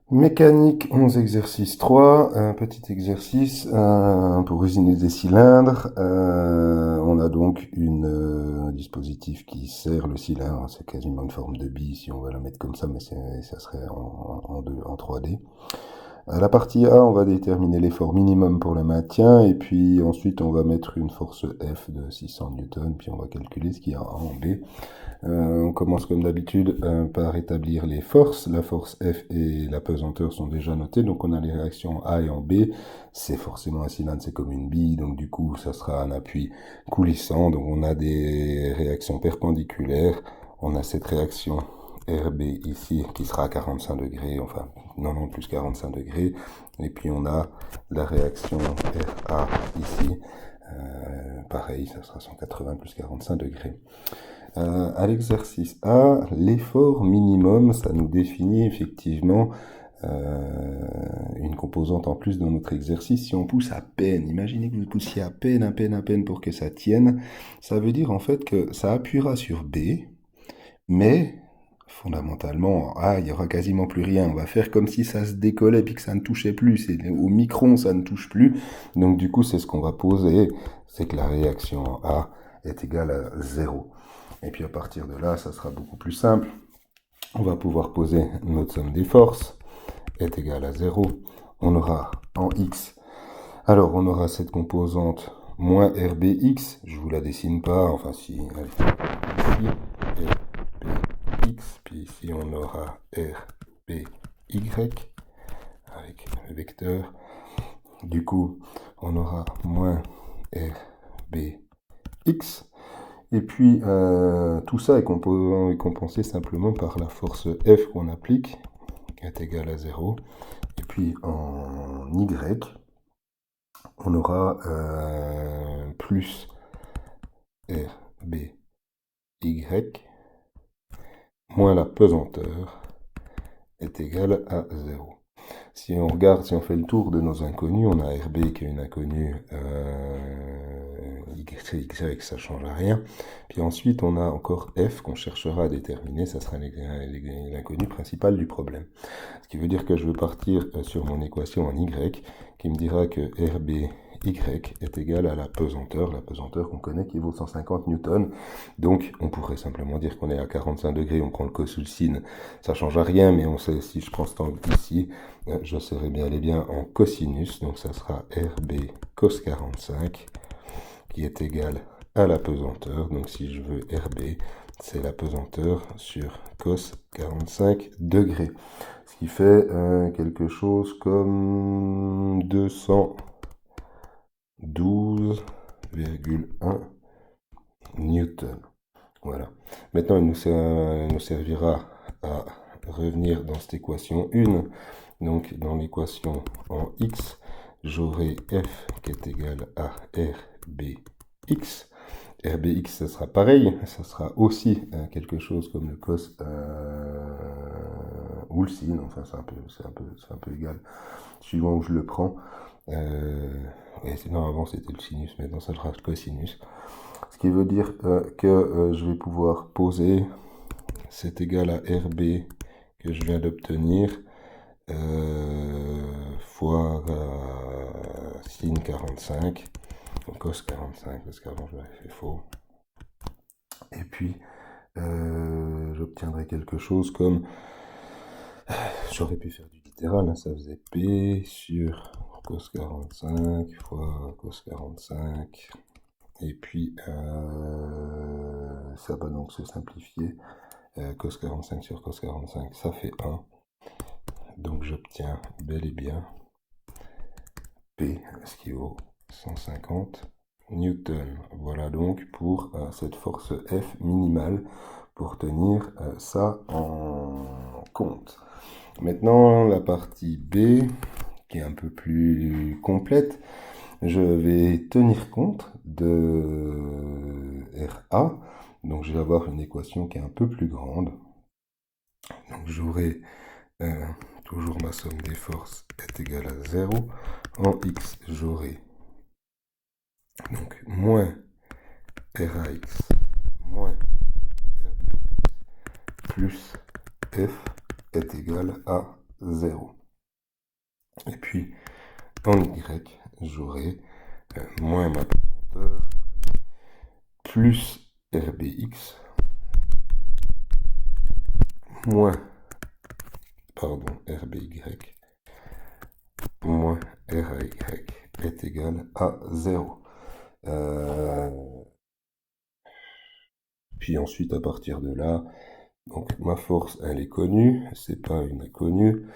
Mécanique 11 exercice 3, un petit exercice pour usiner des cylindres. On a donc un dispositif qui serre le cylindre, c'est quasiment une forme de bille si on va la mettre comme ça, mais ça serait en 3D. À la partie A, on va déterminer l'effort minimum pour le maintien, et puis ensuite on va mettre une force F de 600 newtons, puis on va calculer ce qu'il y a en B. On commence comme d'habitude par établir les forces. La force F et la pesanteur sont déjà notées, donc on a les réactions A et en B. C'est forcément un cylindre, c'est comme une bille, donc du coup ça sera un appui coulissant, donc on a des réactions perpendiculaires. On a cette réaction RB ici qui sera à 45 degrés, enfin 90 plus 45 degrés, et puis on a la réaction RA ici, pareil, ça sera 180 plus 45 degrés. À l'exercice A, l'effort minimum, ça nous définit effectivement une composante en plus dans notre exercice. Si on pousse à peine, imaginez que vous poussiez à peine pour que ça tienne, ça veut dire en fait que ça appuiera sur B, mais fondamentalement, il y aura quasiment plus rien. On va faire comme si ça se décollait puis que ça ne touchait plus. Au micron, ça ne touche plus. Donc du coup, c'est ce qu'on va poser, c'est que la réaction A est égale à 0. Et puis à partir de là, ça sera beaucoup plus simple. On va pouvoir poser notre somme des forces est égale à 0. On aura en X. Alors on aura cette composante moins RBX. Je vous la dessine pas. Enfin si. Allez. Ici RBX. Puis ici on aura RBY avec le vecteur. Du coup on aura moins RBX. Et puis, tout ça est compensé simplement par la force F qu'on applique, qui est égale à 0. Et puis, en Y, on aura plus RBY moins la pesanteur est égale à 0. Si on regarde, si on fait le tour de nos inconnus, on a RB qui est une inconnue, Y, ça ne change rien. Puis ensuite, on a encore F qu'on cherchera à déterminer, ça sera l'inconnu principal du problème. Ce qui veut dire que je vais partir sur mon équation en Y, qui me dira que RBY est égal à la pesanteur qu'on connaît qui vaut 150 newtons. Donc on pourrait simplement dire qu'on est à 45 degrés, on prend le cos sous le sin, ça change rien, mais on sait si je prends cet angle ici, je serai bien et bien en cosinus, donc ça sera RB cos 45 qui est égal à la pesanteur. Donc si je veux RB, c'est la pesanteur sur cos 45 degrés. Ce qui fait quelque chose comme 212,1 newton. Voilà. Maintenant, il nous servira à revenir dans cette équation 1. Donc, dans l'équation en x, j'aurai f qui est égal à rbx. Rbx, ça sera pareil, ça sera aussi quelque chose comme le cos ou le sin, enfin c'est un peu égal, suivant où je le prends. Non, avant c'était le sinus, maintenant ça sera le cosinus. Ce qui veut dire que je vais pouvoir poser c'est égal à RB que je viens d'obtenir fois sin 45, donc cos 45, parce qu'avant je l'avais fait faux. Et puis j'obtiendrai quelque chose comme, j'aurais pu faire du littéral, hein, ça faisait P sur cos 45 fois cos 45. Et puis, ça va donc se simplifier. Cos 45 sur cos 45, ça fait 1. Donc j'obtiens bel et bien P, ce qui vaut 150 newtons. Voilà donc pour cette force F minimale, pour tenir ça en compte. Maintenant, la partie B, qui est un peu plus complète, je vais tenir compte de RA, donc je vais avoir une équation qui est un peu plus grande. Donc j'aurai toujours ma somme des forces est égale à 0. En X, j'aurai donc moins RAX moins RBX plus F est égal à 0. Et puis en Y, j'aurai moins ma pesanteur plus RBX moins, RBY moins RAY est égal à 0. Puis ensuite, à partir de là, donc ma force, elle est connue, c'est pas une inconnue.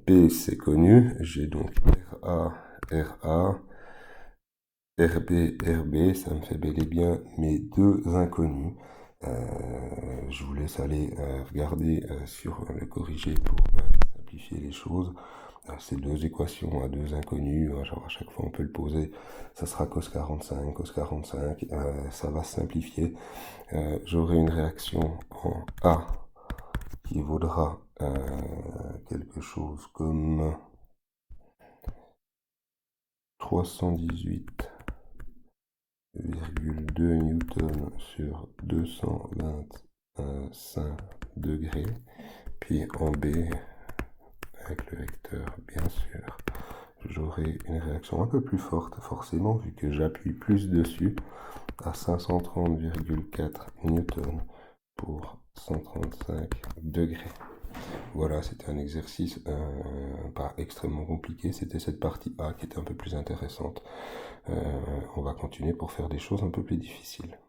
P, c'est connu. J'ai donc RA, RA, RB, RB, ça me fait bel et bien mes deux inconnus. Je vous laisse aller regarder sur le corrigé pour simplifier les choses. Ces deux équations à deux inconnus, genre à chaque fois on peut le poser, ça sera cos 45, cos 45, ça va se simplifier. J'aurai une réaction en A qui vaudra quelque chose comme 318,2 newtons sur 225 degrés. Puis en B, avec le vecteur bien sûr, j'aurai une réaction un peu plus forte forcément vu que j'appuie plus dessus à 530,4 newtons pour 135 degrés. Voilà, c'était un exercice pas extrêmement compliqué, c'était cette partie A qui était un peu plus intéressante. On va continuer pour faire des choses un peu plus difficiles.